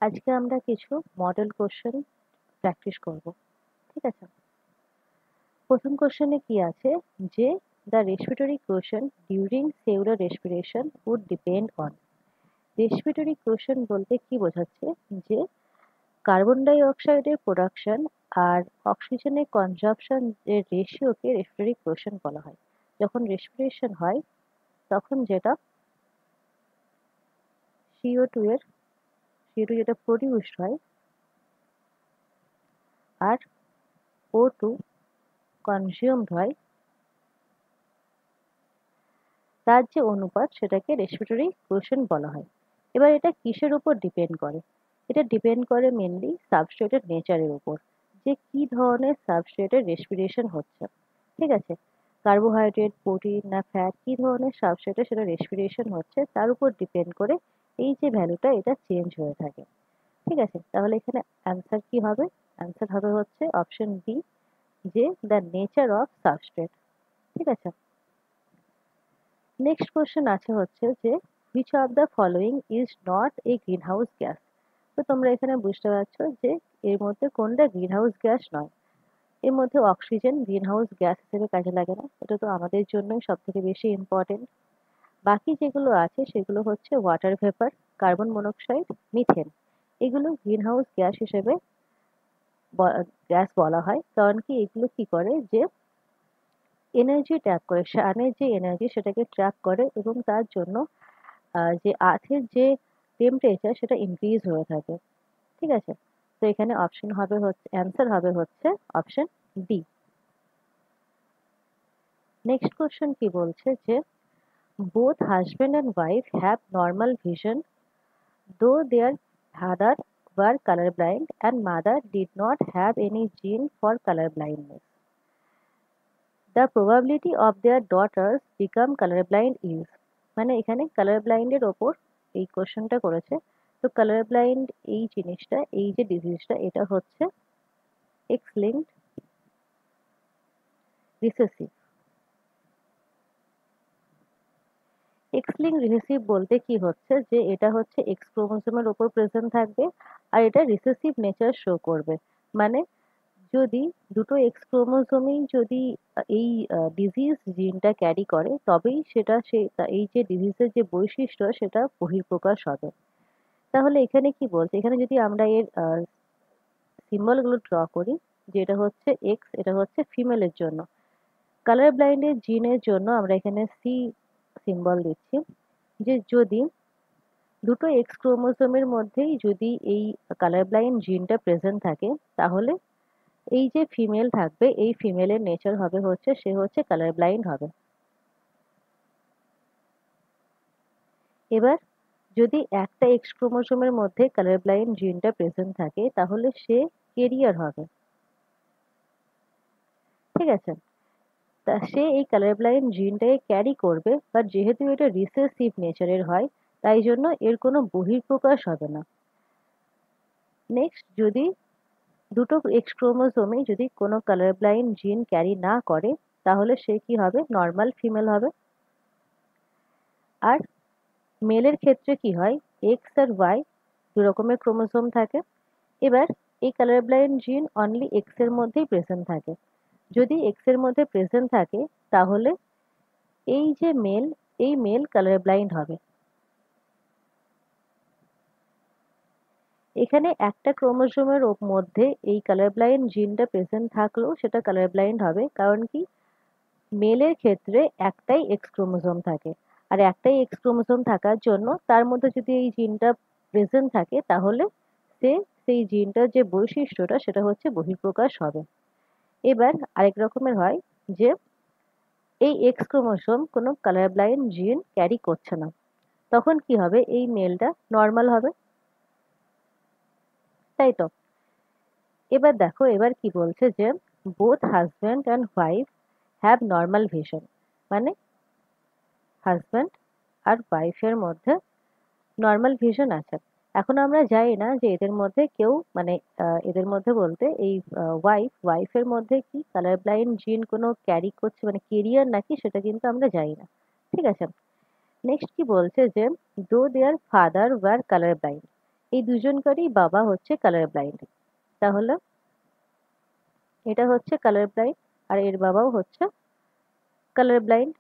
আজকে আমরা কিছু মডেল কোশ্চেন প্র্যাকটিস করব। ঠিক আছে? প্রথম কোশ্চেনে কি আছে যে the respiratory quotient during cellular respiration would depend on. Respiratory quotient বলতে কি বোঝাচ্ছে যে কার্বন ডাই অক্সাইডের প্রোডাকশন আর অক্সিজেনের কনজাম্পশন এর রেশিওকে রেসপিরেটরি কোশ্চেন বলা হয়। যখন রেসপিরেশন হয় তখন যেটা CO2 যেটা প্রডিউসড হয় আর O2 কনজিউমড হয়, তার যে অনুপাত সেটাকে রেসপিরেটরি কোশ্চেন্ট বলা হয়। এবার এটা কিসের উপর ডিপেন্ড করে? এটা ডিপেন্ড করে মেনলি সাবস্ট্রেটের নেচারের উপর, যে কি ধরনের সাবস্ট্রেটের রেসপিরেশন হচ্ছে। ঠিক আছে? কার্বোহাইড্রেট, প্রোটিন না ফ্যাট, কি ধরনের সাবস্ট্রেটে সেটা রেসপিরেশন হচ্ছে তার উপর ডিপেন্ড করে এই যে ভ্যালুটা এটা চেঞ্জ হয়ে থাকে। ঠিক আছে? তাহলে এখানে অ্যান্সার কি হবে? অ্যান্সার হবে হচ্ছে অপশন বি, যে দ্য নেচার অফ সাবস্ট্রেট। ঠিক আছে? নেক্সট কোশ্চেন আছে হচ্ছে যে which of the following is not a greenhouse gas. তো তোমরা এখানে বুঝতে পারছো যে এর মধ্যে কোনটা গ্রিনহাউস গ্যাস নয়। এর মধ্যে অক্সিজেন গ্রিনহাউস গ্যাস হিসেবে কাজে লাগে না, এটা তো আমাদের জন্যই সব থেকে বেশি ইম্পর্টেন্ট। বাকি যেগুলো আছে সেগুলো হচ্ছে water vapour, carbon monoxide, methane. এগুলো গ্রিনহাউস গ্যাস হিসেবে গ্যাস বলা হয়, কারণ কি এগুলো কি করে যে এনার্জি ট্র্যাপ করে, সানের যে এনার্জি সেটাকে ট্র্যাপ করে এবং তার জন্য যে আর্থের যে টেম্পারেচার সেটা ইনক্রিজ হয়ে থাকে। ঠিক আছে? তো এখানে অপশন হবে হচ্ছে, অ্যান্সার হবে হচ্ছে অপশন ডি। নেক্সট কোশ্চেন কি বলছে যে both husband and wife have normal vision though their father were colorblind and mother did not have any gene for color blindness. The probability of their daughters become colorblind is, মানে এখানে colour ব্লাইন্ডের ওপর এই কোশ্চেনটা করেছে। তো colour blind এই জিনিসটা, এই যে ডিজিজটা, এটা হচ্ছে x linked recessive. X link recessive বলতে কি হচ্ছে যে এটা হচ্ছে এক্স ক্রোমোসোমের ওপর প্রেজেন্ট থাকবে আর এটা রিসেসিভ নেচার শো করবে। মানে যদি দুটো এক্স ক্রোমোসোমেই যদি এই ডিজিজ জিনটা ক্যারি করে তবেই সেটা এই যে ডিজিজের যে বৈশিষ্ট্য সেটা বহিঃপ্রকাশ হবে। তাহলে এখানে কি বলছে, এখানে যদি আমরা এর সিম্বলগুলো ড্র করি, যে এটা হচ্ছে এক্স, এটা হচ্ছে ফিমেলের জন্য। কালার ব্লাইন্ডের জিনের জন্য আমরা এখানে সি সিম্বল দিচ্ছি, যে যদি দুটো এক্স ক্রোমোসোমের মধ্যেই যদি এই কালার ব্লাইন্ড জিনটা প্রেজেন্ট থাকে, তাহলে এই যে ফিমেল থাকবে এই ফিমেলের নেচার হবে হচ্ছে সে হচ্ছে কালার ব্লাইন্ড হবে। এবার যদি একটা এক্স ক্রোমোসোমের মধ্যে কালার ব্লাইন্ড জিনটা প্রেজেন্ট থাকে তাহলে সে কেরিয়ার হবে। ঠিক আছে? তা সে এই কালার ব্লাইন্ড জিনটাকে ক্যারি করবে, বাট যেহেতু এটা রিসেসিভ নেচারের হয় তাই জন্য এর কোনো বহিঃপ্রকাশ হবে না। নেক্সট, যদি দুটো এক্স ক্রোমোসোমে যদি কোনো কালার ব্লাইন্ড জিন ক্যারি না করে তাহলে সে কি হবে? নর্মাল ফিমেল হবে। আর মেলের ক্ষেত্রে কি হয়, এক্স আর ওয়াই দু রকমের ক্রোমোসোম থাকে। এবার এই কালার ব্লাইন্ড জিন অনলি এক্স এর মধ্যেই প্রেজেন্ট থাকে। যদি এক্স এর মধ্যে প্রেজেন্ট থাকে তাহলে এই যে মেল, এই মেল কালার ব্লাইন্ড হবে। এখানে একটা ক্রোমোসোমের মধ্যে এই কালার ব্লাইন্ড জিনটা প্রেজেন্ট থাকলেও সেটা কালার ব্লাইন্ড হবে, কারণ কি মেলের ক্ষেত্রে একটাই এক্স ক্রোমোসোম থাকে। আর একটাই এক্স ক্রোমোসোম থাকার জন্য তার মধ্যে যদি এই জিনটা প্রেজেন্ট থাকে তাহলে সে সেই জিনটার যে বৈশিষ্ট্যটা সেটা হচ্ছে বহিঃপ্রকাশ হবে। এবার আরেক রকমের হয় যে এই এক্স ক্রোমোসোম কোনো কালার ব্লাইন্ড জিন ক্যারি করছে না, তখন কি হবে? এই মেলটা নর্মাল হবে। তাই তো? এবার দেখো এবার কি বলছে যে both husband and wife have normal vision, মানে হাজব্যান্ড আর ওয়াইফের মধ্যে নর্মাল ভিশন আছে। এখন আমরা জানি না যে এদের মধ্যে কেউ, মানে এদের মধ্যে বলতে এই ওয়াইফের মধ্যে কি কালার ব্লাইন্ড জিন কোনো ক্যারি করছে, মানে কেরিয়ার নাকি, সেটা কিন্তু আমরা জানি না। ঠিক আছে? নেক্সট কি বলছে যে দো their father war colour blind. এই দুজনকারই বাবা হচ্ছে কালার ব্লাইন্ড। তাহলে এটা হচ্ছে কালার ব্লাইন্ড আর এর বাবাও হচ্ছে colour blind.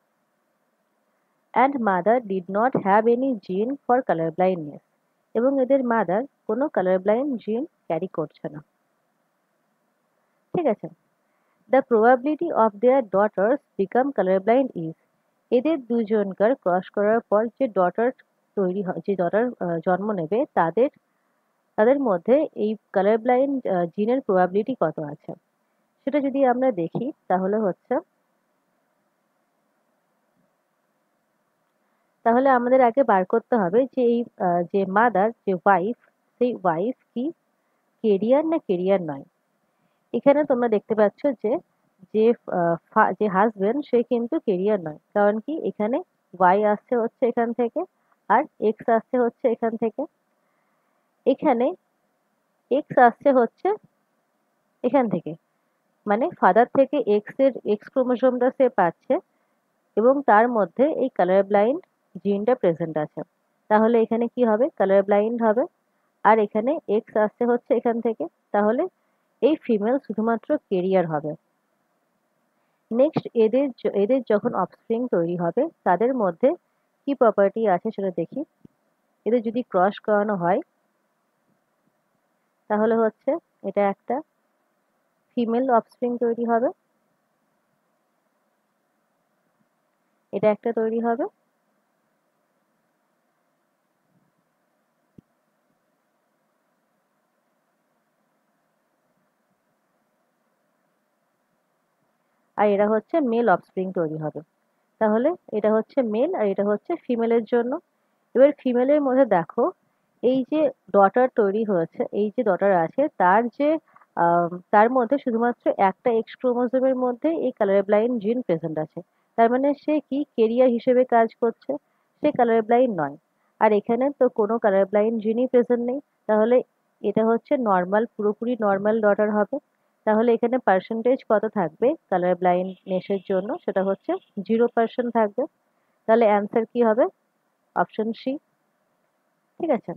And mother did not have any জিন ফর কালার ব্লাইন্ডনেস, এবং এদের মাদার কোনো কালার ব্লাইন্ড জিন ক্যারি করছে না। ঠিক আছে। The probability of their daughters become colour blind is, এদের দুজনকার ক্রস করার পর যে ডটার তৈরি হয়, যে ডটার জন্ম নেবে, তাদের তাদের মধ্যে এই কালার ব্লাইন্ড জিনের প্রবাবিলিটি কত আছে সেটা যদি আমরা দেখি তাহলে আমাদের আগে বার করতে হবে যে এই যে মাদার, যে ওয়াইফ, সেই ওয়াইফ কি কেরিয়ার না কেরিয়ার নয়। এখানে তোমরা দেখতে পাচ্ছ যে যে যে হাজবেন্ড সে কিন্তু কেরিয়ার নয়, কারণ কি এখানে ওয়াই আসছে হচ্ছে এখান থেকে আর এক্স আসছে হচ্ছে এখান থেকে। এখানে এক্স আসছে হচ্ছে এখান থেকে, মানে ফাদার থেকে এক্স ক্রোমোসোমটা সে পাচ্ছে এবং তার মধ্যে এই কালার ব্লাইন্ড জিনটা প্রেজেন্ট আছে। তাহলে এখানে কি হবে, কালার ব্লাইন্ড হবে। আর এখানে এক্স আসছে হচ্ছে এখান থেকে, তাহলে এই ফিমেল শুধুমাত্র কেরিয়ার হবে। নেক্সট এদের যখন অফস্প্রিং তৈরি হবে তাদের মধ্যে কি প্রপার্টি আছে সেটা দেখি। এদের যদি ক্রস করানো হয় তাহলে হচ্ছে এটা একটা ফিমেল অফস্প্রিং তৈরি হবে, এটা একটা তৈরি হবে, আর এরা হচ্ছে মেল অফস্প্রিং তৈরি হবে। তাহলে এটা হচ্ছে মেল আর এটা হচ্ছে ফিমেলের জন্য। এবার ফিমেলের মধ্যে দেখো এই যে ডটার তৈরি হয়েছে, এই যে ডটার আছে তার মধ্যে শুধুমাত্র একটা এক্স ক্রোমোসোমের মধ্যে এই কালার ব্লাইন্ড জিন প্রেজেন্ট আছে। তার মানে সে কি কেরিয়ার হিসেবে কাজ করছে, সে কালার ব্লাইন্ড নয়। আর এখানে তো কোনো কালার ব্লাইন্ড জিনই প্রেজেন্ট নেই, তাহলে এটা হচ্ছে নর্মাল, পুরোপুরি নর্মাল ডটার হবে। তাহলে এখানে পার্সেন্টেজ কত থাকবে কালার ব্লাইন্ডনেসের জন্য, সেটা হচ্ছে 0% থাকবে। তাহলে অ্যান্সার কি হবে, অপশন সি। ঠিক আছে।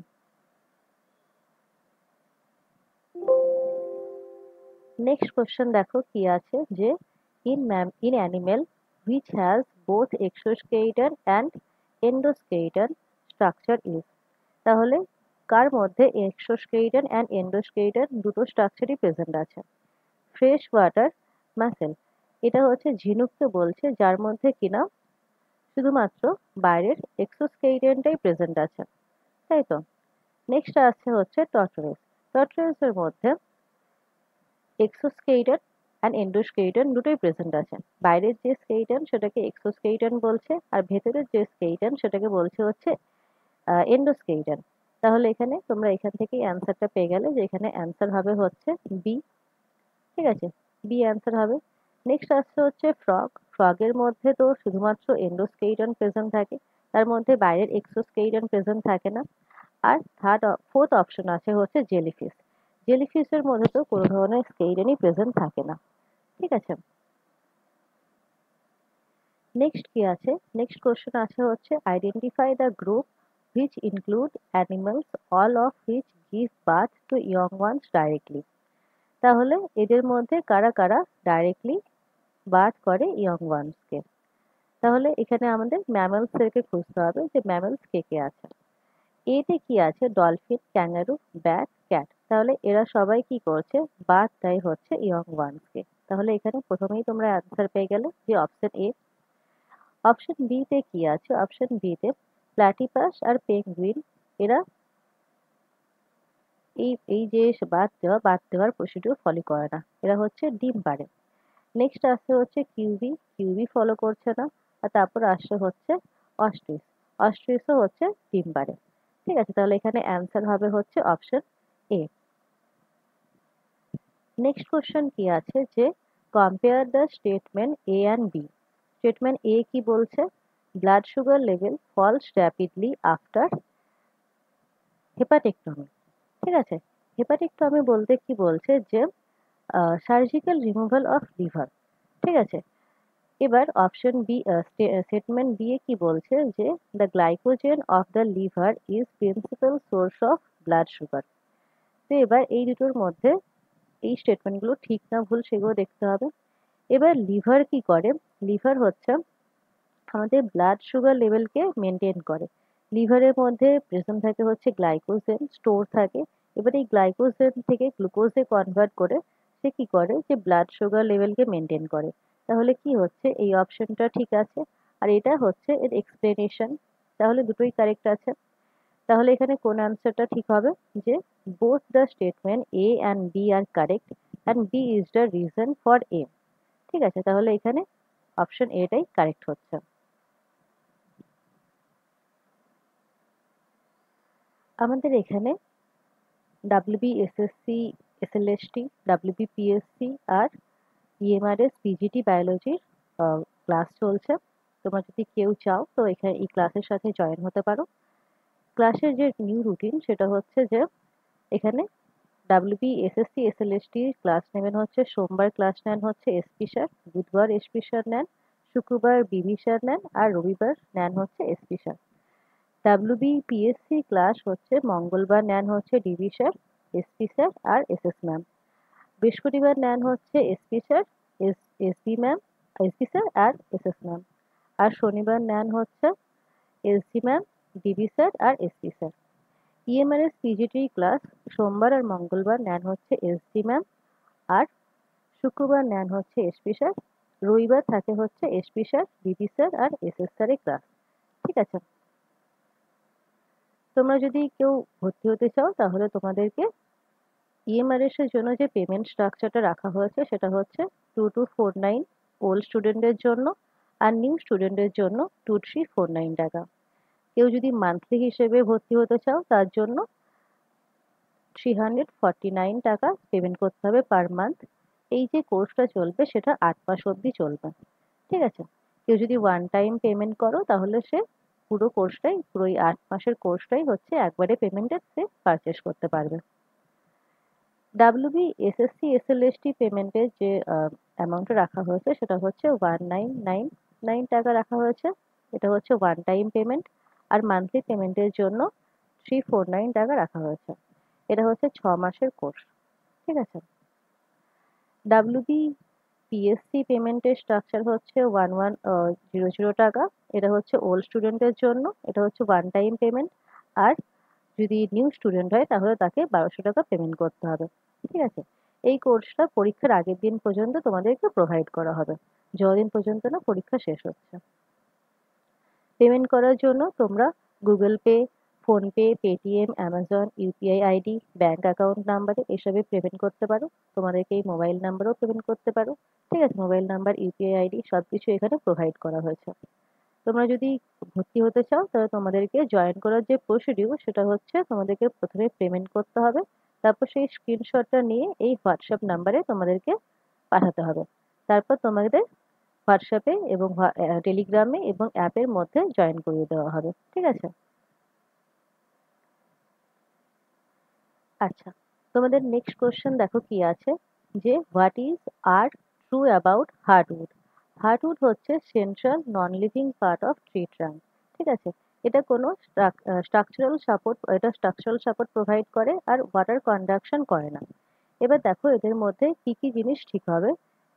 নেক্সট কোশ্চেন দেখো কি আছে, যে in animal which has both exoskeleton and endoskeleton structure is, তাহলে কার মধ্যে এক্সোস্কেলিটন অ্যান্ড এন্ডোস্কেলিটন দুটো স্ট্রাকচারই প্রেজেন্ট আছে। ফ্রেশ ওয়াটার মাসেল, এটা হচ্ছে ঝিনুককে বলছে যার মধ্যে কিনা শুধুমাত্র বাইরের এক্সোস্কেলিটনটাই প্রেজেন্ট আছে, তাই তো। নেক্সট আসছে হচ্ছে টর্টোয়েস। টর্টোয়েসের মধ্যে এক্সোস্কেলিটন অ্যান্ড এন্ডোস্কেলিটন দুটোই প্রেজেন্ট আছে। বাইরের যে স্কেলিটন সেটাকে এক্সোস্কেলিটন বলছে আর ভেতরের যে স্কেলিটন সেটাকে বলছে হচ্ছে এন্ডোস্কেলিটন। তাহলে এখানে তোমরা এখান থেকেই অ্যান্সারটা পেয়ে গেলে যে এখানে অ্যান্সার হবে হচ্ছে বি। ঠিক আছে, বি অ্যান্সার হবে। নেক্সট আসছে হচ্ছে ফ্রগ। ফ্রগের মধ্যে তো শুধুমাত্র এন্ডোস্কেলিটন প্রেজেন্ট থাকে, তার মধ্যে বাইরের এক্সোস্কেলিটন প্রেজেন্ট থাকে না। আর ফোর্থ অপশন আছে হচ্ছে জেলিফিশ। জেলিফিশের মধ্যে তো কোনো ধরনের স্কেলিটনই প্রেজেন্ট থাকে না। ঠিক আছে। নেক্সট কি আছে, নেক্সট কোশ্চেন আছে হচ্ছে identify the group which include animals all of which give birth to young ones directly, তাহলে এদের মধ্যে কারা কারা ডাইরেক্টলি বার্থ করে ইয়ং ওয়ান্সকে। তাহলে এখানে আমাদের ম্যামলসদেরকে খুঁজতে হবে যে ম্যামলস কে কে আছে। এতে কি আছে, ডলফিন, ক্যাঙ্গারু, ব্যাট, ক্যাট। তাহলে এরা সবাই কি করছে, বার্থ দেয় হচ্ছে ইয়ং ওয়ান্সকে। তাহলে এখানে প্রথমেই তোমরা অ্যান্সার পেয়ে গেলে যে অপশন এ। অপশন বি তে কি আছে, অপশন বি তে প্ল্যাটিপাস আর পেঙ্গুইন, এরা এই এই যে বাদ দেওয়ার প্রসিডিউর ফলো করে না, এরা হচ্ছে ডিম পাড়ে। নেক্সট আসছে হচ্ছে কিউবি, কিউবি ফলো করছে না। আর তারপর আসছে হচ্ছে অস্ট্রিচ, অস্ট্রিচও হচ্ছে ডিম পাড়ে। ঠিক আছে, তাহলে এখানে অ্যান্সার হবে হচ্ছে অপশন এ। নেক্সট কোশ্চেন কি আছে, যে compare the statement A and B. Statement A কি বলছে, blood sugar level falls rapidly after hepatectomy. ঠিক আছে, হেপাটেক্টমি বলতে কি বলছে, যে সার্জিক্যাল রিমুভাল অফ লিভার। ঠিক আছে। এবার option B, statement B A কি বলছে, যে the glycogen of the liver is principal source of blood sugar. তো এবার এই দুটোর মধ্যে এই স্টেটমেন্টগুলো ঠিক না ভুল সেগুলো দেখতে হবে। এবার লিভার কি করে? লিভার হচ্ছে আমাদের ব্লাড সুগার লেভেলকে মেনটেন করে। লিভারের মধ্যে প্রেজেন্ট থাকে হচ্ছে গ্লাইকোজেন স্টোর থাকে। এবার এই গ্লাইকোজেন থেকে গ্লুকোজে কনভার্ট করে সে কি করে যে ব্লাড সুগার লেভেলকে মেনটেন করে। তাহলে কি হচ্ছে এই অপশনটা ঠিক আছে আর এটা হচ্ছে এর এক্সপ্লেনেশন। তাহলে দুটোই কারেক্ট আছে। তাহলে এখানে কোন অ্যান্সারটা ঠিক হবে যে both the statement A and B are correct and B is the reason for A। ঠিক আছে, তাহলে এখানে অপশন এটাই কারেক্ট হচ্ছে। আমাদের এখানে WBSSC, SLST, WBPSC আর EMRS PGT বায়োলজির ক্লাস চলছে। তোমরা যদি কেউ চাও তো এখানে এই ক্লাসের সাথে জয়েন হতে পারো। ক্লাসের যে নিউ রুটিন সেটা হচ্ছে যে এখানে WBSSC, SLST ক্লাস নেবেন হচ্ছে সোমবার ক্লাস নেন হচ্ছে এসপি স্যার, বুধবার এসপি স্যার নেন, শুক্রবার বিবি স্যার নেন আর রবিবার নেন হচ্ছে এসপি স্যার। WBPSC ক্লাস হচ্ছে মঙ্গলবার নেন হচ্ছে ডিবি স্যার, এসপি স্যার আর এসএস ম্যাম। বৃহস্পতিবার নেন হচ্ছে SP sir, SB ma'am, SP sir আর এসএস ম্যাম। আর শনিবার নেন হচ্ছে এসডি ম্যাম, ডিবি স্যার আর SP sir. EMRS PGT class সোমবার আর মঙ্গলবার নেন হচ্ছে এসডি ম্যাম আর শুক্রবার নেন হচ্ছে এসপি স্যার, রবিবার থাকে হচ্ছে এসপি স্যার, ডিবি স্যার আর এসএস স্যারের ক্লাস। ঠিক আছে, তোমরা যদি কেউ ভর্তি হতে চাও তাহলে তোমাদেরকে ইএমআরএস এর জন্য যে পেমেন্ট স্ট্রাকচারটা রাখা হয়েছে সেটা হচ্ছে 2249 ওল্ড স্টুডেন্টের জন্য আর নিউ স্টুডেন্টের জন্য 2349 টাকা। কেউ যদি মান্থলি হিসেবে ভর্তি হতে চাও তার জন্য 349 টাকা পেমেন্ট করতে হবে পার মান্থ। এই যে কোর্সটা চলবে সেটা 8 মাস অবধি চলবে। ঠিক আছে, কেউ যদি ওয়ান টাইম পেমেন্ট করো তাহলে সে পুরো কোর্সটাই পুরো এই 8 মাসের কোর্সটাই হচ্ছে একবারে পেমেন্টে সে পারচেস করতে পারবে। WBSSC SLST পেমেন্টের যে অ্যামাউন্টটা রাখা হয়েছে সেটা হচ্ছে 1999 টাকা রাখা হয়েছে। এটা হচ্ছে ওয়ান টাইম পেমেন্ট আর মান্থলি পেমেন্টের জন্য 349 টাকা রাখা হয়েছে। এটা হচ্ছে 6 মাসের কোর্স। ঠিক আছে, WBPSC পেমেন্টের স্ট্রাকচার হচ্ছে 1100 টাকা। এটা হচ্ছে ওল্ড স্টুডেন্টের জন্য, এটা হচ্ছে ওয়ান টাইম পেমেন্ট। আর যদি নিউ স্টুডেন্ট হয় তাহলে তাকে 1200 টাকা পেমেন্ট করতে হবে। ঠিক আছে, এই কোর্সটা পরীক্ষার আগের দিন পর্যন্ত তোমাদেরকে প্রোভাইড করা হবে, যতদিন পর্যন্ত না পরীক্ষা শেষ হচ্ছে। পেমেন্ট করার জন্য তোমরা Google pay, PhonePe, Paytm, Amazon, UPI ID, bank account নাম্বারে এসবে পেমেন্ট করতে পারো। তোমাদেরকে এই মোবাইল নাম্বারেও পেমেন্ট করতে পারো। ঠিক আছে, মোবাইল নাম্বার, ইউপিআই আইডি সব কিছু এখানে প্রোভাইড করা হয়েছে। তোমরা যদি ভর্তি হতে চাও তাহলে তোমাদেরকে জয়েন করার যে প্রসিডিউর সেটা হচ্ছে তোমাদেরকে প্রথমে পেমেন্ট করতে হবে, তারপর সেই স্ক্রিনশটটা নিয়ে এই হোয়াটসঅ্যাপ নাম্বারে তোমাদেরকে পাঠাতে হবে। তারপর তোমাদের হোয়াটসঅ্যাপে এবং টেলিগ্রামে এবং অ্যাপের মধ্যে জয়েন করিয়ে দেওয়া হবে। ঠিক আছে, আচ্ছা, তোমাদের নেক্সট কোশ্চেন দেখো কি আছে যে what is are true about hardwood. Hardwood হচ্ছে central non living part of tree trunk. ঠিক আছে, এটা কোনো স্ট্রাকচারাল সাপোর্ট প্রোভাইড করে আর ওয়াটার কন্ডাকশন করে না। এবার দেখো এদের মধ্যে কি কি জিনিস ঠিক হবে।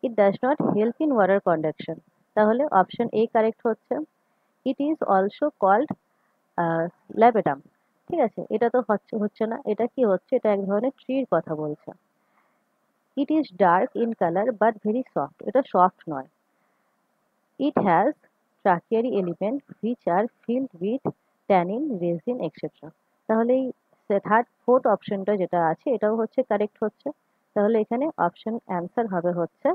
It does not help in water conduction, তাহলে অপশন এ কারেক্ট হচ্ছে। ইট ইজ অলসো কল্ড ল্যাবেডাম। ঠিক আছে, এটা তো হচ্ছে হচ্ছে না, এটা কি হচ্ছে, এটা এক ধরনের ট্রির কথা বলছে। It is dark in colour but very soft, এটা সফট নয়। It has tracheary element which are filled with tannin, resin etcetera. তাহলে এই ফোর্থ অপশনটা যেটা আছে এটাও হচ্ছে কারেক্ট হচ্ছে। তাহলে এখানে অপশন অ্যান্সার হবে হচ্ছে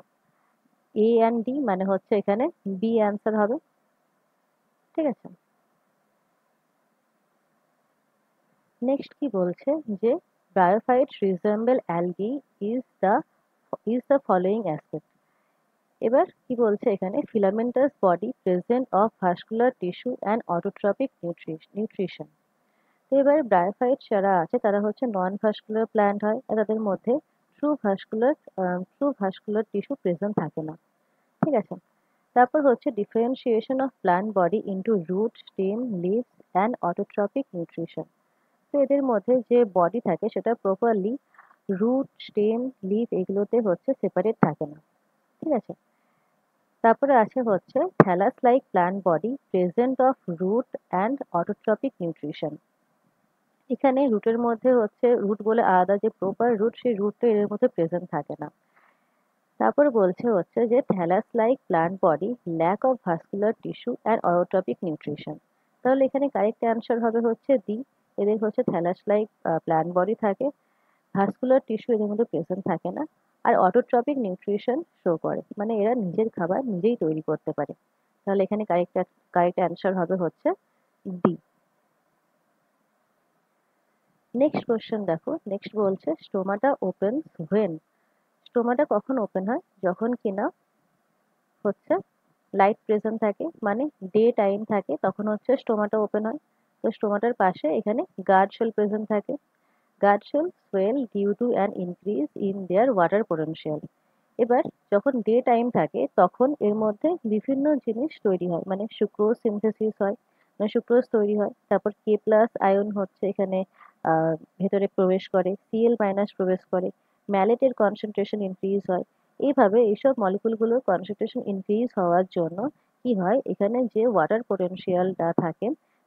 এ অ্যান্ড ডি, মানে হচ্ছে এখানে বি অ্যান্সার হবে। ঠিক আছে, নেক্সট কি বলছে যে bryophytes resemble algae is the is the following aspect. এবার কি বলছে এখানে filamentous body present of vascular tissue and autotrophic nutrition. তো এবার ব্রায়োফাইটস যারা আছে তারা হচ্ছে নন ভাস্কুলার প্ল্যান্ট হয় আর তাদের মধ্যে true vascular true vascular tissue present থাকে না। ঠিক আছে, তারপর হচ্ছে differentiation of plant body into root, stem, leaves and autotrophic nutrition. তো এদের মধ্যে যে বডি থাকে সেটা প্রপারলি রুট, স্টেম, লিফ এগুলোতে হচ্ছে সেপারেট থাকে না। ঠিক আছে? তারপরে আছে হচ্ছে thallus like plant body present of root and autotrophic nutrition. এখানে রুটের মধ্যে হচ্ছে রুট বলে আলাদা যে প্রপার রুট, সেই রুটটা এর মধ্যে প্রেজেন্ট থাকে না। তারপর বলছে হচ্ছে যে thallus like plant body lack of vascular tissue and autotrophic nutrition. তাহলে এখানে কারেক্ট অ্যান্সার হবে হচ্ছে ডি। এদের হচ্ছে থ্যালাস লাইক প্ল্যান্ট বডি থাকে, ভাস্কুলার টিস্যু এদের মধ্যে প্রেজেন্ট থাকে না, আর অটোট্রপিক নিউট্রিশন শো করে, মানে এরা নিজের খাবার নিজেই তৈরি করতে পারে। তাহলে এখানে কারেক্ট অ্যান্সার হবে হচ্ছে ডি। নেক্সট কোশ্চেন দেখো, নেক্সট বলছে স্টোমাটা ওপেন হোয়েন। স্টোমাটা কখন ওপেন হয়? যখন কিনা হচ্ছে লাইট প্রেজেন্ট থাকে, মানে ডে টাইম থাকে, তখন হচ্ছে স্টোমাটা ওপেন হয়। তো স্টোমাটার পাশে এখানে গার্ড শেল প্রেজেন্ট থাকে। Guard cell swell due to an increase in their water potential. এবার যখন ডে টাইম থাকে তখন এর মধ্যে বিভিন্ন জিনিস তৈরি হয়, মানে সুক্রোজ সিনথেসিস হয়, মানে সুক্রোজ তৈরি হয়। তারপর কে প্লাস আয়ন হচ্ছে এখানে ভেতরে প্রবেশ করে, সিএল মাইনাস প্রবেশ করে, ম্যালেটের কনসেন্ট্রেশন ইনক্রিজ হয়। এইভাবে এইসব মলিকুলগুলোর কনসেন্ট্রেশন ইনক্রিজ হওয়ার জন্য কি হয়, এখানে যে ওয়াটার পোটেনশিয়ালটা থাকে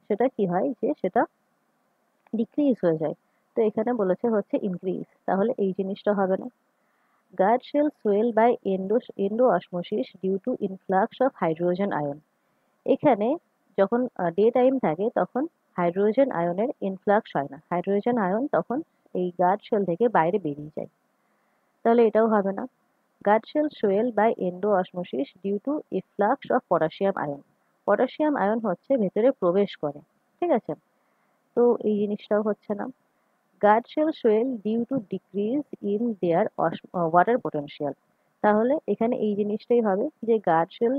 সেটা কি হয়, যে সেটা ডিক্রিজ হয়ে যায়। তো এখানে বলেছে হচ্ছে ইনক্রিজ, তাহলে এই জিনিসটা হবে না। Guard shell swell by endoosmosis due to influx of hydrogen ion. এখানে যখন ডে টাইম থাকে তখন হাইড্রোজেন আয়নের ইনফ্লাক্স হয় না, হাইড্রোজেন আয়ন তখন এই গার্ড শেল থেকে বাইরে বেরিয়ে যায়। তাহলে এটাও হবে না। Guard cell swell by endosmosis due to efflux of potassium ion. Potassium ion হচ্ছে ভেতরে প্রবেশ করে। ঠিক আছে? তো এই জিনিসটাও হচ্ছে না। Guard cell swell due to decrease in their water potential. তাহলে এখানে এই জিনিসটাই হবে যে গার্ড শেল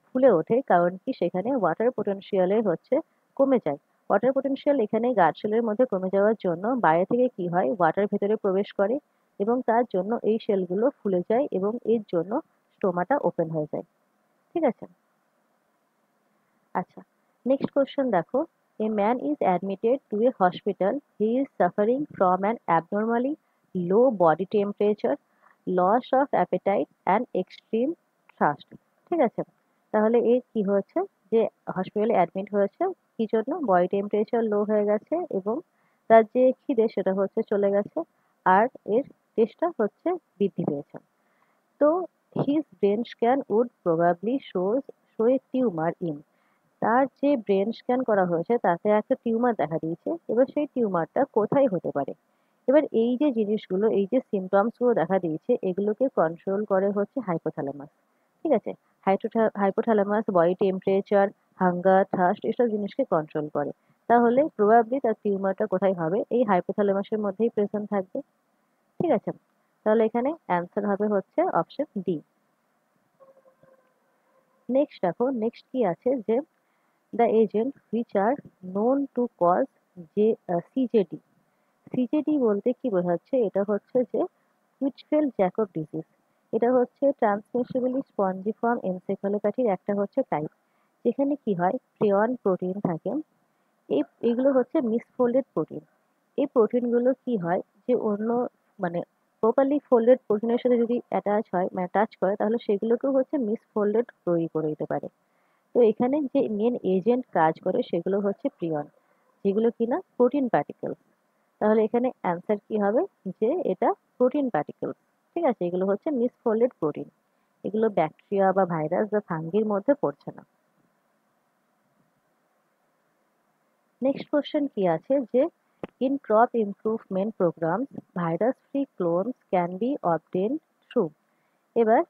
ফুলে ওঠে, কারণ কি সেখানে ওয়াটার পোটেনশিয়ালে হচ্ছে কমে যায়। ওয়াটার পোটেনশিয়াল এখানে গার্ড শেলের মধ্যে কমে যাওয়ার জন্য বাইরে থেকে কি হয়, ওয়াটার ভেতরে প্রবেশ করে এবং তার জন্য এই শেলগুলো ফুলে যায় এবং এর জন্য স্টোমাটা ওপেন হয়ে যায়। ঠিক আছে? আচ্ছা, নেক্সট কোশ্চেন দেখো, a man is admitted to a hospital. He is suffering from an abnormally low body temperature, loss of appetite and extreme thirst. ঠিক আছে? তাহলে এর কি হয়েছে, যে হসপিটালে অ্যাডমিট হয়েছে, কি জন্য? বডি টেম্পারেচার লো হয়ে গেছে এবং তার যে খিদে সেটা হচ্ছে চলে গেছে, আর এর টেস্টটা হচ্ছে বৃদ্ধি পেয়েছে। তো his brain scan would probably show a tumor in। তার যে ব্রেন স্ক্যান করা হয়েছে তাতে একটা টিউমার দেখা দিয়েছে। এবার সেই টিউমারটা কোথায় হতে পারে? এবার এই যে জিনিসগুলো, এই যে সিমটমস গুলো দেখা দিয়েছে, এগুলোকে কন্ট্রোল করে হচ্ছে হাইপোথ্যালামাস। ঠিক আছে? Hypothalamus body temperature, hunger, thirst এসব জিনিসকে কন্ট্রোল করে। তাহলে প্রবাবলি তার টিউমারটা কোথায় হবে? এই হাইপোথ্যালামাসের মধ্যেই প্রেজেন্ট থাকবে। ঠিক আছে? তাহলে এখানে অ্যান্সার হবে হচ্ছে অপশন ডি। নেক্সট দেখো, নেক্সট কি আছে, যে the agent which are known to cause CJD। CJD বলতে কি বোঝাচ্ছে? এটা হচ্ছে যে ক্রুচফেল জ্যাকব ডিজিজ। এটা হচ্ছে ট্রান্সমিসিবলি স্পঞ্জিফর্ম এনসেফালোপ্যাথির একটা হচ্ছে টাইপ, যেখানে কি হয়, প্রিয়ন প্রোটিন থাকে। এগুলো হচ্ছে মিসফোল্ডেড প্রোটিন। এই প্রোটিনগুলো কি হয়, যে অন্য মানে প্রপারলি ফোল্ডেড প্রোটিনের সাথে যদি অ্যাটাচ হয়, মানে টাচ করে, তাহলে সেগুলোকেও হচ্ছে মিসফোল্ডেড তৈরি করে দিতে পারে। তো এখানে যে মেন এজেন্ট কাজ করে সেগুলো হচ্ছে প্রিয়ন, যেগুলো কিনা প্রোটিন পার্টিকেলস। তাহলে এখানে অ্যান্সার কি হবে, যে এটা প্রোটিন পার্টিকেলস। ঠিক আছে? এগুলো হচ্ছে মিসফোল্ডেড প্রোটিন, এগুলো ব্যাকটেরিয়া বা ভাইরাস বা ফাঙ্গির মধ্যে পড়ছে না। নেক্সট কোশ্চেন কি আছে, যে in crop improvement programmes virus free clones can be obtained through. এবার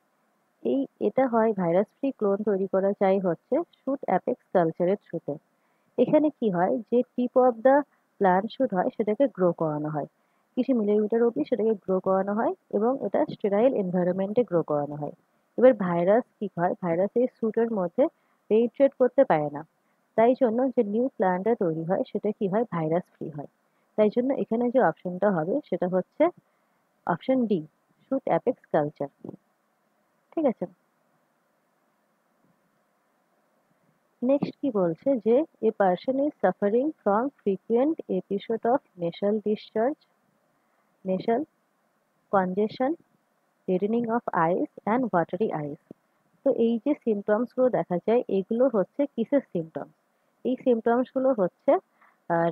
এটা হয়, ভাইরাস ফ্রি ক্লোন তৈরি করা যায় হচ্ছে শুট অ্যাপেক্স কালচারের থ্রুতে। এখানে কি হয়, যে tip of the plant shoot হয় সেটাকে গ্রো করানো হয়, কিছু মিলিমিটার অবধি সেটাকে গ্রো করানো হয় এবং এটা স্টেরাইল এনভায়রনমেন্টে গ্রো করানো হয়। এবার ভাইরাস কি হয়, ভাইরাস এই স্যুটের মধ্যে পেনিট্রেট করতে পারে না, তাই জন্য যে নিউ প্ল্যান্টটা তৈরি হয় সেটা কি হয়, ভাইরাস ফ্রি হয়। তাই জন্য এখানে যে অপশনটা হবে সেটা হচ্ছে option D, shoot apex culture. ঠিক আছে? নেক্সট কি বলছে যে a person is suffering from frequent episode of নেশাল discharge, নেশাল কনজেশন, reddening of eyes and watery eyes। তো এই যে সিমটমস গুলো দেখা যায় এগুলো হচ্ছে কিসের সিমটম? এই সিমটমস গুলো হচ্ছে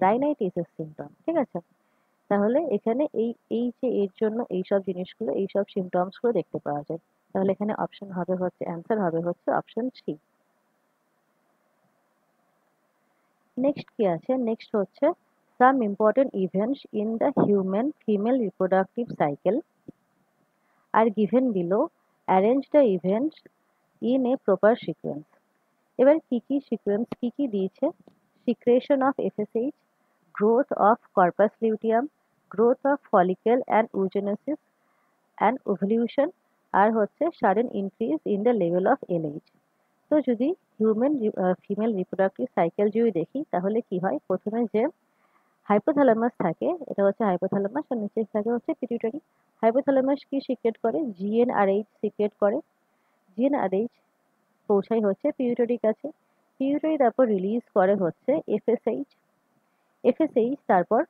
রাইনাইটিসের সিমটম। ঠিক আছে, তাহলে এখানে এই এই যে এর জন্য এইসব জিনিসগুলো এইসব সিমটমস গুলো দেখতে পাওয়া যায়। তাহলে এখানে অপশন হবে হচ্ছে অ্যান্সার হবে হচ্ছে অপশন সি। নেক্সট কি আছে? নেক্সট হচ্ছে some important events in the human female reproductive cycle are given below, arrange the events in a proper sequence. এবার কি কি সিকোয়েন্স কি কি দিয়েছে? Secretion of FSH, growth of corpus luteum, growth of follicle and oogenesis and ovulation, আর হচ্ছে sudden increase in the level of LH. তো যদি হিউম্যান ফিমেল রিপ্রোডাক্টিভ সাইকেল যদি দেখি তাহলে কি হয়? প্রথমে যে হাইপোথ্যালামাস থাকে, এটা হচ্ছে হাইপোথ্যালামাস, আর নিচে থাকে হচ্ছে পিটুইটারি। হাইপোথ্যালামাস কি সিক্রেট করে? জিএনআরএইচ সিক্রেট করে। জিএনআরএইচ পৌঁছায় হচ্ছে পিউটারির কাছে। পিউটারি তারপর রিলিজ করে হচ্ছে এফএসএইচ। এফএসএইচ তারপর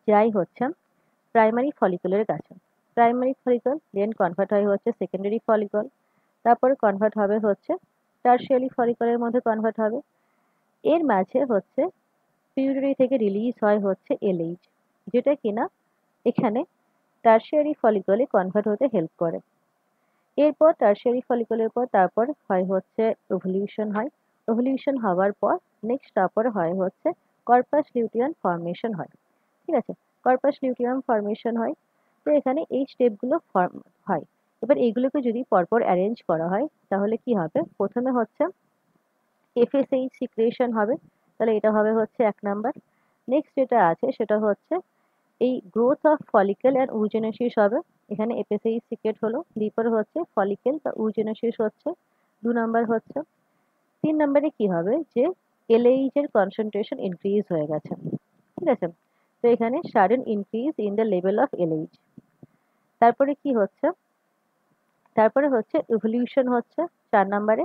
যাই হচ্ছে প্রাইমারি ফলিকুলের কাছে। প্রাইমারি ফলিকল দেন কনভার্ট হয় হচ্ছে সেকেন্ডারি ফলিকল, তারপর কনভার্ট হবে হচ্ছে টারশিয়ারি ফলিকলের মধ্যে কনভার্ট হবে। এর মাঝে হচ্ছে পিউটারি থেকে রিলিজ হয় হচ্ছে এলএইচ, যেটা কিনা এখানে টারশিয়ারি ফলিকলে কনভার্ট হতে হেল্প করে। এরপর টারশিয়ারি ফলিকলের পর তারপর হয় হচ্ছে ওভলিউশন হয়। ওভলিউশন হওয়ার পর নেক্সট তারপর হয় হচ্ছে কর্পাস লিউটিয়াম ফর্মেশন হয়। ঠিক আছে, কর্পাস লিউটিয়াম ফর্মেশন হয়। তো এখানে এই স্টেপগুলো ফর্ম হয়। এবার এইগুলোকে যদি পরপর অ্যারেঞ্জ করা হয় তাহলে কি হবে? প্রথমে হচ্ছে এফএসএইচ সিক্রেশন হবে, তাহলে এটা হবে হচ্ছে 1 নাম্বার। নেক্সট যেটা আছে সেটা হচ্ছে এই growth of follicle and oogenesis হবে, এখানে এফএসএইচ সিক্রেট হলো। এরপর হচ্ছে ফলিকেল বা oogenesis হচ্ছে 2 নাম্বার হচ্ছে। 3 নাম্বারে কি হবে? যে এলএইচ এর কনসেন্ট্রেশন ইনক্রিজ হয়ে গেছে। ঠিক আছে, তো এখানে sudden increase in the level of LH. তারপরে কি হচ্ছে? তারপরে হচ্ছে ইভলিউশন হচ্ছে 4 নাম্বারে।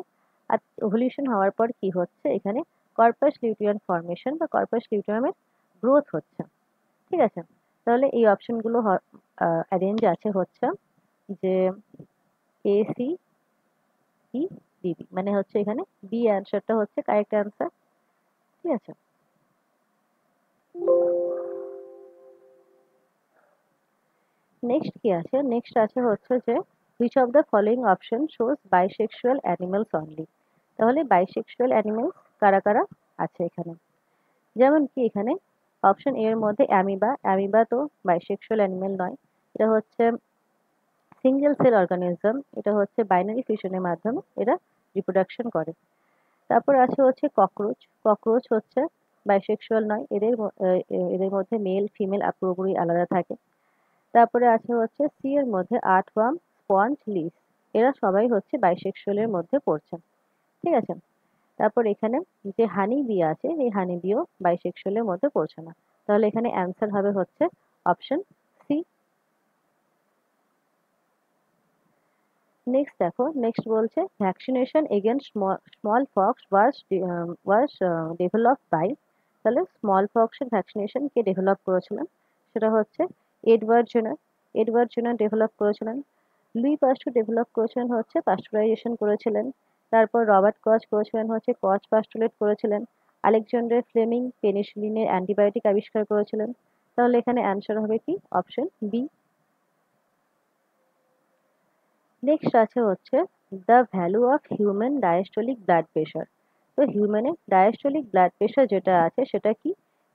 আর ইভলিউশন হওয়ার পর কি হচ্ছে? এখানে কর্পাস লিউটিয়াম ফর্মেশন বা কর্পাস লিউটিয়ামের গ্রোথ হচ্ছে। ঠিক আছে, তাহলে এই অপশনগুলো অ্যারেঞ্জ আছে হচ্ছে যে এ সি ই ডিবি, মানে হচ্ছে এখানে বি অ্যান্সারটা হচ্ছে কারেক্ট অ্যান্সার। ঠিক আছে, নেক্সট কি আছে? নেক্সট আছে হচ্ছে যে which of the following option shows bisexual animals only. তাহলে বাইসেক্সুয়াল অ্যানিমালস কারা কারা আছে এখানে? যেমন কি এখানে অপশন এর মধ্যে অ্যামিবা, অ্যামিবা তো বাইসেক্সুয়াল অ্যানিমাল নয়, এটা হচ্ছে সিঙ্গেল সেল অর্গানিজম, এটা হচ্ছে বাইনারি ফিশনের মাধ্যমে এরা রিপ্রোডাকশন করে। তারপর আছে হচ্ছে ককরোচ, ককরোচ হচ্ছে বাইসেক্সুয়াল নয়, এদের মধ্যে মেল ফিমেল পুরোপুরি আলাদা থাকে। তারপরে আছে হচ্ছে সি এর মধ্যে আর্টওয়ার্ম, স্পঞ্জ, লিস, এরা সবাই হচ্ছে বাইসেক্সুয়ালের মধ্যে পড়ছে। ঠিক আছে, তারপর এখানে যে হানি বি আছে এই হানি বিও বাইসেক্সুয়ালের মধ্যে পড়ছে না। তাহলে এখানে অ্যান্সার হবে হচ্ছে অপশন সি। নেক্সট দেখো, নেক্সট বলছে vaccination against small pox was developed by. তাহলে স্মল পক্সের ভ্যাকসিনেশন কে ডেভেলপ করেছিলেন? সেটা হচ্ছে Edward Jenner. Edward Jenner develop করেছিলেন। লুই পাস্তুর ডেভেলপ করেছিলেন হচ্ছে পাস্টুরাইজেশন করেছিলেন। তারপর রবার্ট কচ করেছিলেন হচ্ছে কচ পাস্টুলেট করেছিলেন। আলেকজান্ডার ফ্লেমিং পেনিসিলিনের অ্যান্টিবায়োটিক আবিষ্কার করেছিলেন। তাহলে এখানে অ্যান্সার হবে কি? Option B. নেক্সট আছে হচ্ছে the value of human diastolic blood pressure. তো হিউম্যানের ডায়াস্টোলিক ব্লাড প্রেশার যেটা আছে সেটা কি?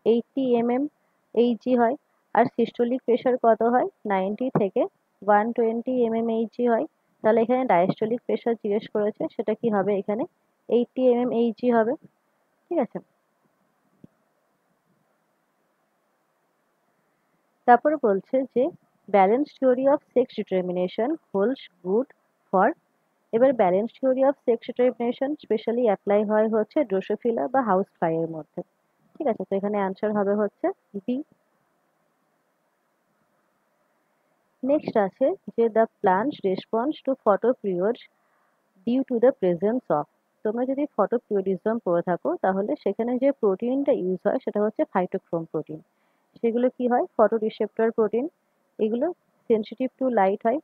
80 mmHg হয়। আর সিস্টোলিক প্রেশার কত হয়? 90 থেকে 120 mmHg হয়। তাহলে এখানে ডায়াস্টোলিক প্রেশার জিজ্ঞেস করেছে, সেটা কি হবে? এখানে 80 mmHg হবে। ঠিক আছে, তারপরে বলছে যে balance theory of sex determination holds good for. এবার balance theory of sex determination specially apply হয় হচ্ছে ড্রোসোফিলা বা হাউস ফ্লাই এর মধ্যে। ঠিক আছে, তো এখানে অ্যান্সার হবে হচ্ছে বি। নেক্সট আছে যে the plants response to photoperiod due to the presence of. তোমরা যদি ফটোপিরিওডিজম পড়ে থাকো তাহলে সেখানে যে প্রোটিনটা ইউজ হয় সেটা হচ্ছে ফাইটোক্রোম প্রোটিন। সেগুলো কি হয়? Photo receptor protein. এগুলো সেনসিটিভ টু লাইট হয়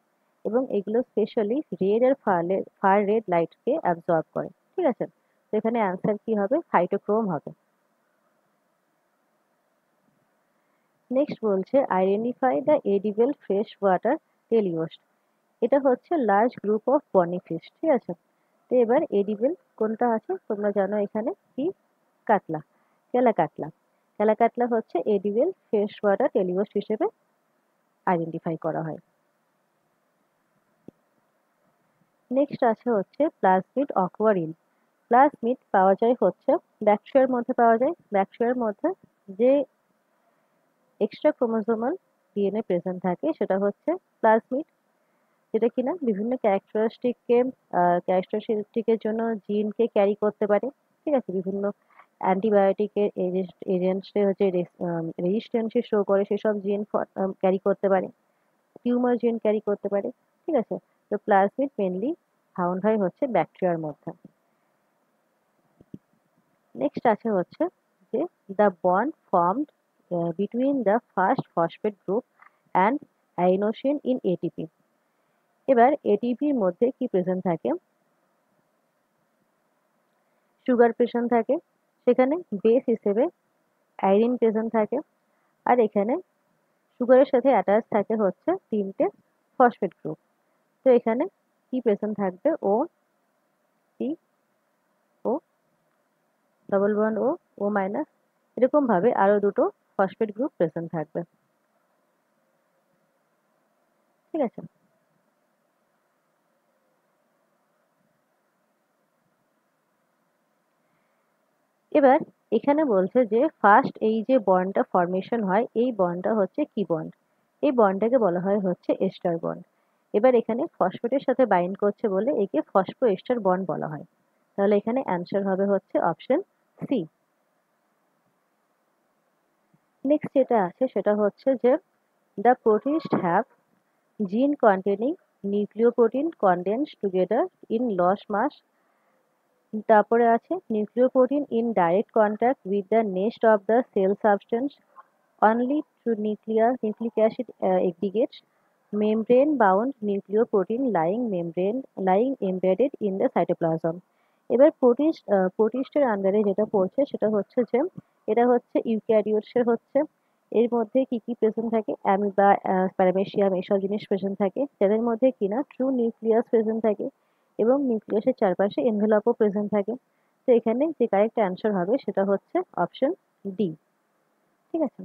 এবং এগুলো স্পেশালি রেড আর ফার রেড লাইটকে অ্যাবজর্ব করে। ঠিক আছে? তো এখানে অ্যান্সার কি হবে? ফাইটোক্রোম হবে। নেক্সট বলছে identify the edible fresh water teleost. এটা হচ্ছে large group of bony fish. ঠিক আছে? তো এবার এডিবল কোনটা আছে তোমরা জানো, এখানে কি? কাতলা, কেলা কাতলা। কেলা কাতলা হচ্ছে এডিবল ফ্রেশ ওয়াটার টেলিওস্ট হিসেবে আইডেন্টিফাই করা হয়। নেক্সট আছে হচ্ছে প্লাজমিড অকওয়ারিল। প্লাজমিড পাওয়া যায় হচ্ছে ব্যাকটেরিয়ার মধ্যে পাওয়া যায়। ব্যাকটেরিয়ার মধ্যে যে এক্সট্রা ক্রোমোজোমাল ডিএনএ প্রেজেন্ট থাকে সেটা হচ্ছে প্লাজমিড, যেটা কিনা বিভিন্ন ক্যারেক্টারিস্টিকের জন্য জিনকে ক্যারি করতে পারে। ঠিক আছে? বিভিন্ন অ্যান্টিবায়োটিকের এজেন্টসে হচ্ছে রেজিস্ট্যান্সে শো করে সেসব জিন ক্যারি করতে পারে, টিউমার জিন ক্যারি করতে পারে। ঠিক আছে? তো প্লাজমিড মেনলি ফাউন্ড হয় হচ্ছে ব্যাকটেরিয়ার মধ্যে। নেক্সট আছে হচ্ছে যে the bond formed between the first phosphate group and inosine in ATP. এবার এটিপির মধ্যে কি প্রেজেন্ট থাকে? সুগার প্রেজেন্ট থাকে, সেখানে বেস হিসেবে আইরিন প্রেজেন্ট থাকে, আর এখানে সুগারের সাথে অ্যাটাচ থাকে হচ্ছে তিনটে ফসফেট গ্রুপ। তো এখানে কি প্রেজেন্ট থাকবে? ও, সি, ও ডবল বন্ড, ও, ও মাইনাস, এরকম ভাবে আরো দুটো ফসফেট গ্রুপ প্রেজেন্ট থাকবে। ঠিক আছে? এবার এখানে বলছে যে ফার্স্ট এই যে বন্ডটা ফর্মেশন হয় এই বন্ডটা হচ্ছে কি বন্ড? এই বন্ডটাকে বলা হয় হচ্ছে এস্টার বন্ড। এবার এখানে ফসফেটের সাথে বাইন্ড করছে বলে একে ফসফো এস্টার বন্ড বলা হয়। তাহলে এখানে অ্যান্সার হবে হচ্ছে অপশন সি। নেক্সট যেটা আছে সেটা হচ্ছে যে the protist have gene containing nucleoprotein condense together in loss mass. তারপরে আছে nucleoprotein in direct contact with the nest of the cell substance only through nucleic acid aggregates, membrane bound nucleoprotein lying embedded in the cytoplasm. এবার প্রোটিস্টের আন্ডারে যেটা পড়ছে সেটা হচ্ছে যে এটা হচ্ছে ইউক্যারিওটসের হচ্ছে এর মধ্যে কি কি প্রেজেন্ট থাকে? অ্যামিবা, প্যারামেসিয়াম এসব জিনিস প্রেজেন্ট থাকে যাদের মধ্যে কিনা ট্রু নিউক্লিয়াস প্রেজেন্ট থাকে এবং নিউক্লিয়াসের চারপাশে এনভেলপও প্রেজেন্ট থাকে। তো এখানে যে কারেক্ট অ্যান্সার হবে সেটা হচ্ছে অপশন ডি। ঠিক আছে?